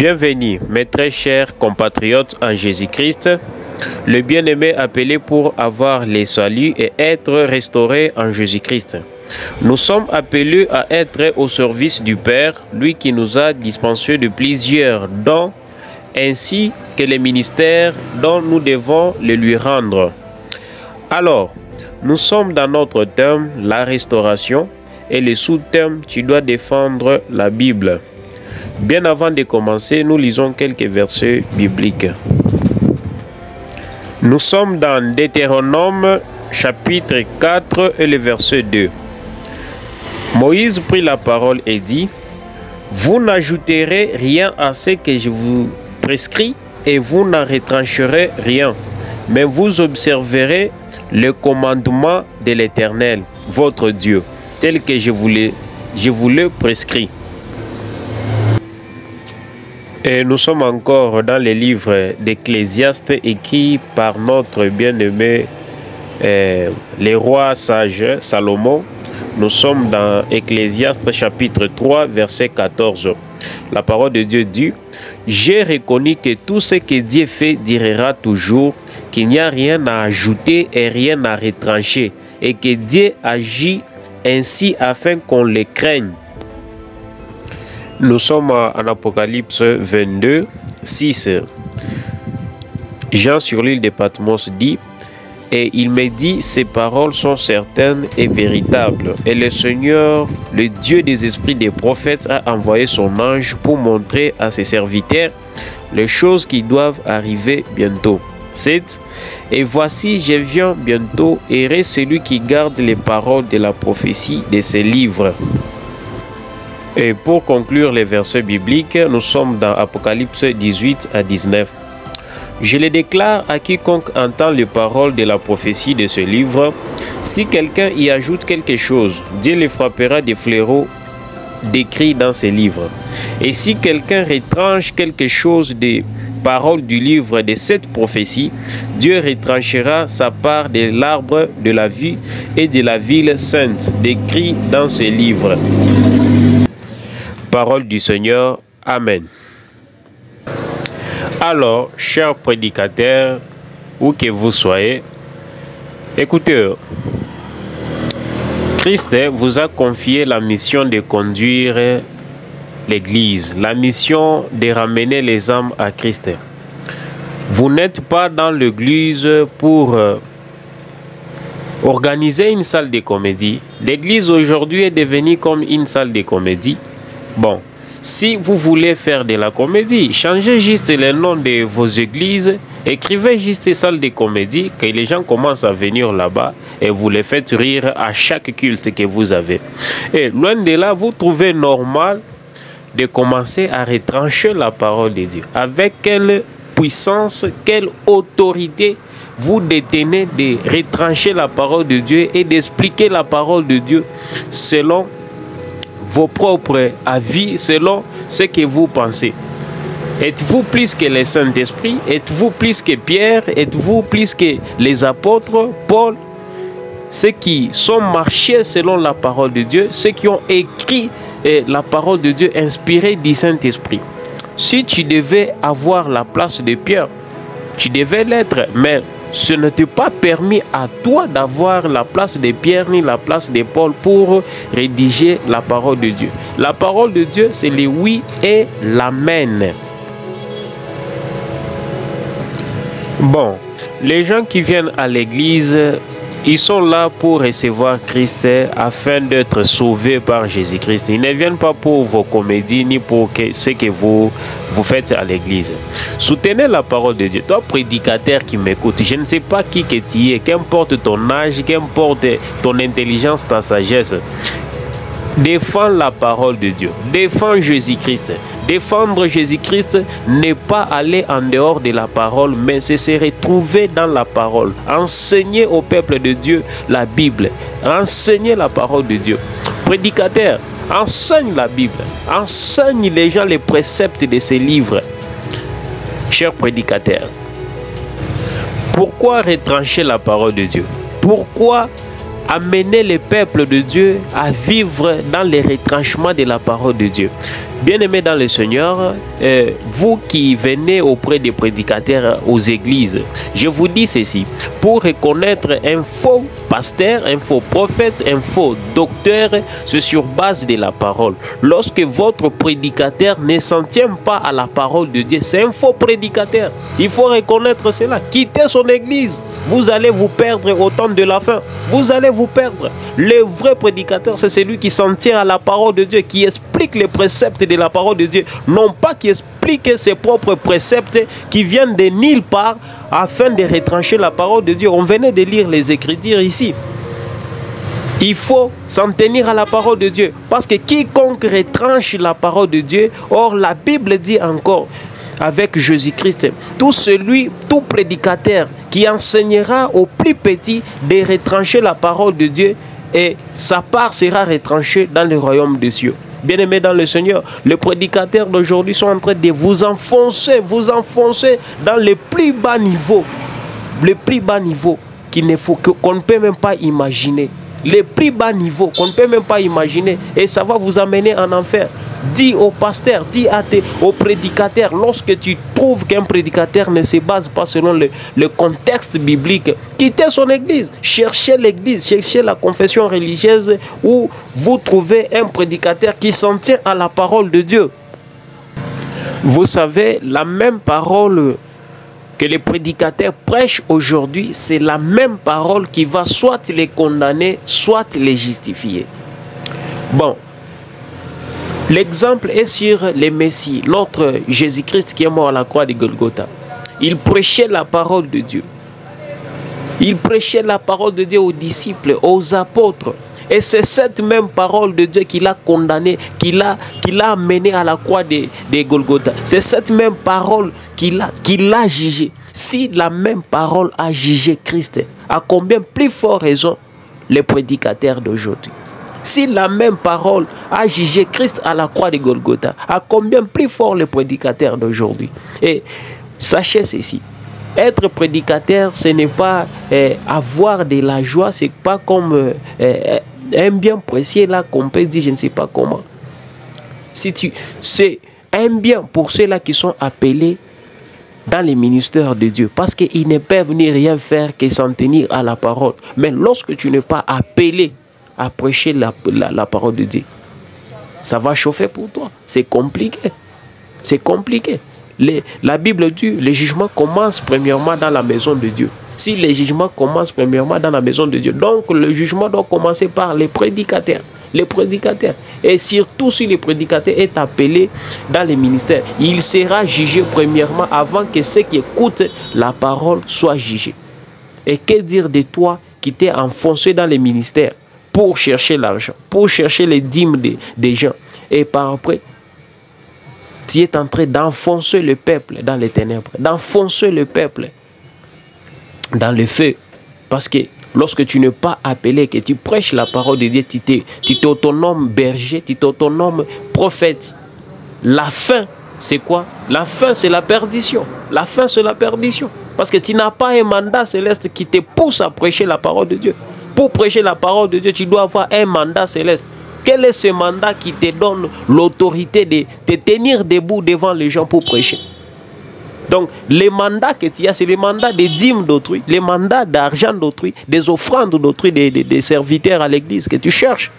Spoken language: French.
Bienvenue, mes très chers compatriotes en Jésus-Christ, le bien-aimé appelé pour avoir les saluts et être restauré en Jésus-Christ. Nous sommes appelés à être au service du Père, lui qui nous a dispensé de plusieurs dons, ainsi que les ministères dont nous devons les lui rendre. Alors, nous sommes dans notre thème, la restauration, et le sous-thème, tu dois défendre la Bible. Bien avant de commencer, nous lisons quelques versets bibliques. Nous sommes dans Deutéronome chapitre 4 et le verset 2. Moïse prit la parole et dit: vous n'ajouterez rien à ce que je vous prescris et vous n'en retrancherez rien, mais vous observerez le commandement de l'Éternel, votre Dieu, tel que je vous le prescris. Et nous sommes encore dans les livres d'Ecclésiaste écrit par notre bien-aimé le roi sage Salomon. Nous sommes dans Ecclésiaste chapitre 3 verset 14. La parole de Dieu dit: j'ai reconnu que tout ce que Dieu fait durera toujours, qu'il n'y a rien à ajouter et rien à retrancher, et que Dieu agit ainsi afin qu'on le craigne. Nous sommes en Apocalypse 22, 6. Jean sur l'île de Patmos dit: et il me dit, ces paroles sont certaines et véritables. Et le Seigneur, le Dieu des esprits des prophètes, a envoyé son ange pour montrer à ses serviteurs les choses qui doivent arriver bientôt. 7. Et voici, je viens bientôt, heureux celui qui garde les paroles de la prophétie de ces livres. Et pour conclure les versets bibliques, nous sommes dans Apocalypse 18 à 19. Je le déclare à quiconque entend les paroles de la prophétie de ce livre: si quelqu'un y ajoute quelque chose, Dieu le frappera des fléaux décrits dans ce livre. Et si quelqu'un retranche quelque chose des paroles du livre de cette prophétie, Dieu retranchera sa part de l'arbre de la vie et de la ville sainte décrits dans ce livre. Parole du Seigneur. Amen. Alors, chers prédicateurs, où que vous soyez, écoutez, Christ vous a confié la mission de conduire l'Église, la mission de ramener les âmes à Christ. Vous n'êtes pas dans l'Église pour organiser une salle de comédie. L'Église aujourd'hui est devenue comme une salle de comédie. Bon, si vous voulez faire de la comédie, changez juste le nom de vos églises, écrivez juste salle de comédie, que les gens commencent à venir là-bas et vous les faites rire à chaque culte que vous avez. Et loin de là, vous trouvez normal de commencer à retrancher la parole de Dieu. Avec quelle puissance, quelle autorité vous détenez de retrancher la parole de Dieu et d'expliquer la parole de Dieu selon vos propres avis, selon ce que vous pensez. Êtes-vous plus que le Saint-Esprit? Êtes-vous plus que Pierre? Êtes-vous plus que les apôtres, Paul? Ceux qui sont marchés selon la parole de Dieu, ceux qui ont écrit la parole de Dieu inspirée du Saint-Esprit. Si tu devais avoir la place de Pierre, tu devais l'être, mais ce n'était pas permis à toi d'avoir la place de Pierre ni la place de Paul pour rédiger la parole de Dieu. La parole de Dieu, c'est le oui et l'amen. Bon, les gens qui viennent à l'église, ils sont là pour recevoir Christ afin d'être sauvés par Jésus-Christ. Ils ne viennent pas pour vos comédies ni pour ce que vous faites à l'église. Soutenez la parole de Dieu. Toi, prédicateur qui m'écoute, je ne sais pas qui que tu es, qu'importe ton âge, qu'importe ton intelligence, ta sagesse. Défends la parole de Dieu. Défends Jésus-Christ. Défendre Jésus-Christ n'est pas aller en dehors de la parole, mais c'est se retrouver dans la parole. Enseigner au peuple de Dieu la Bible. Enseigner la parole de Dieu. Prédicateur, enseigne la Bible. Enseigne les gens les préceptes de ces livres. Chers prédicateurs, pourquoi retrancher la parole de Dieu? Pourquoi amener le peuple de Dieu à vivre dans les retranchements de la parole de Dieu? Bien-aimés dans le Seigneur, vous qui venez auprès des prédicateurs aux églises, je vous dis ceci, pour reconnaître un faux pasteur, un faux prophète, un faux docteur, c'est sur base de la parole. Lorsque votre prédicateur ne s'en tient pas à la parole de Dieu, c'est un faux prédicateur. Il faut reconnaître cela. Quittez son église. Vous allez vous perdre au temps de la fin. Vous allez vous perdre. Le vrai prédicateur, c'est celui qui s'en tient à la parole de Dieu, qui explique les préceptes de la parole de Dieu. Non pas qui explique ses propres préceptes qui viennent de nulle part afin de retrancher la parole de Dieu. On venait de lire les Écritures ici. Il faut s'en tenir à la parole de Dieu. Parce que quiconque retranche la parole de Dieu, or la Bible dit encore, avec Jésus-Christ, tout prédicateur qui enseignera au plus petit de retrancher la parole de Dieu, et sa part sera retranchée dans le royaume des cieux. Bien-aimés dans le Seigneur, les prédicateurs d'aujourd'hui sont en train de vous enfoncer dans les plus bas niveaux. Les plus bas niveaux qu'on ne peut même pas imaginer. Les plus bas niveaux qu'on ne peut même pas imaginer. Et ça va vous amener en enfer. Dis au pasteur, dis au prédicateur, lorsque tu trouves qu'un prédicateur ne se base pas selon le contexte biblique, quittez son église, cherchez l'église, cherchez la confession religieuse où vous trouvez un prédicateur qui s'en tient à la parole de Dieu. Vous savez, la même parole que les prédicateurs prêchent aujourd'hui, c'est la même parole qui va soit les condamner, soit les justifier. Bon. L'exemple est sur le Messie, notre Jésus-Christ qui est mort à la croix de Golgotha. Il prêchait la parole de Dieu. Il prêchait la parole de Dieu aux disciples, aux apôtres. Et c'est cette même parole de Dieu qu'il a condamné, qu'il a amené à la croix de Golgotha. C'est cette même parole qu'il a jugé. Si la même parole a jugé Christ, à combien plus fort raison les prédicateurs d'aujourd'hui? Si la même parole a jugé Christ à la croix de Golgotha, à combien plus fort les prédicateurs d'aujourd'hui? Et sachez ceci, être prédicateur, ce n'est pas avoir de la joie, c'est pas comme un bien précieux là qu'on peut dire, je ne sais pas comment. C'est un bien pour ceux-là qui sont appelés dans les ministères de Dieu, parce qu'ils ne peuvent ni rien faire que s'en tenir à la parole. Mais lorsque tu n'es pas appelé à prêcher la parole de Dieu, ça va chauffer pour toi. C'est compliqué. C'est compliqué. La Bible dit, le jugement commence premièrement dans la maison de Dieu. Si le jugement commence premièrement dans la maison de Dieu, donc le jugement doit commencer par les prédicateurs. Les prédicateurs. Et surtout si le prédicateur est appelé dans les ministères, il sera jugé premièrement avant que ceux qui écoutent la parole soient jugés. Et que dire de toi qui t'es enfoncé dans les ministères pour chercher l'argent, pour chercher les dîmes des gens. Et par après, tu es en train d'enfoncer le peuple dans les ténèbres, d'enfoncer le peuple dans le feu. Parce que lorsque tu n'es pas appelé, que tu prêches la parole de Dieu, tu t'autonomes berger, tu t'autonomes prophète. La fin, c'est quoi? La fin, c'est la perdition. La fin, c'est la perdition. Parce que tu n'as pas un mandat céleste qui te pousse à prêcher la parole de Dieu. Pour prêcher la parole de Dieu, tu dois avoir un mandat céleste. Quel est ce mandat qui te donne l'autorité de te tenir debout devant les gens pour prêcher? Donc, les mandats que tu as, c'est les mandats des dîmes d'autrui, les mandats d'argent d'autrui, des offrandes d'autrui, des serviteurs à l'église que tu cherches.